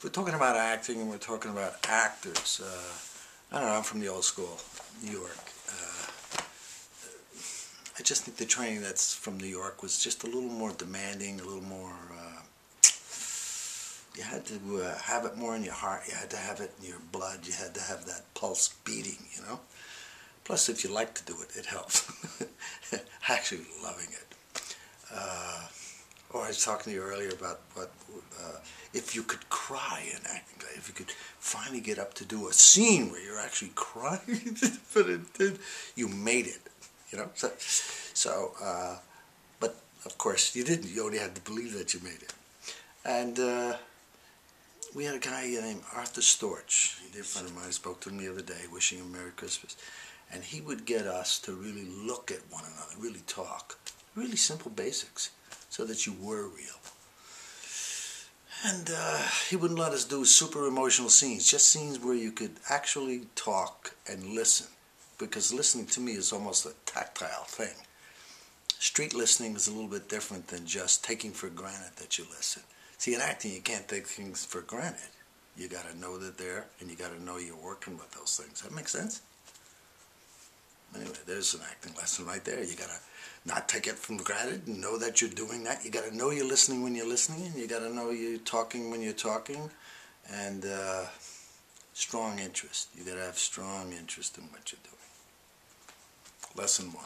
We're talking about acting and we're talking about actors. I don't know, I'm from the old school, New York. I just think the training that's from New York was just a little more demanding, a little more, you had to have it more in your heart, you had to have it in your blood, you had to have that pulse beating, you know? Plus, if you like to do it, it helps. Actually loving it. Or I was talking to you earlier about what, if you could cry in acting, if you could finally get up to do a scene where you're actually crying, but you made it, you know. But of course you didn't. You only had to believe that you made it. And we had a guy named Arthur Storch. He's a dear friend of mine. I spoke to him the other day, wishing him Merry Christmas. And he would get us to really look at one another, really talk, really simple basics, so that you were real. And he wouldn't let us do super emotional scenes, just scenes where you could actually talk and listen, because listening to me is almost a tactile thing. Street listening is a little bit different than just taking for granted that you listen. See, in acting, you can't take things for granted. You got to know that they're there, and you got to know you're working with those things. That makes sense? Anyway, there's an acting lesson right there. You gotta not take it for granted and know that you're doing that. You gotta know you're listening when you're listening, and you gotta know you're talking when you're talking, and strong interest. You gotta have strong interest in what you're doing. Lesson 1.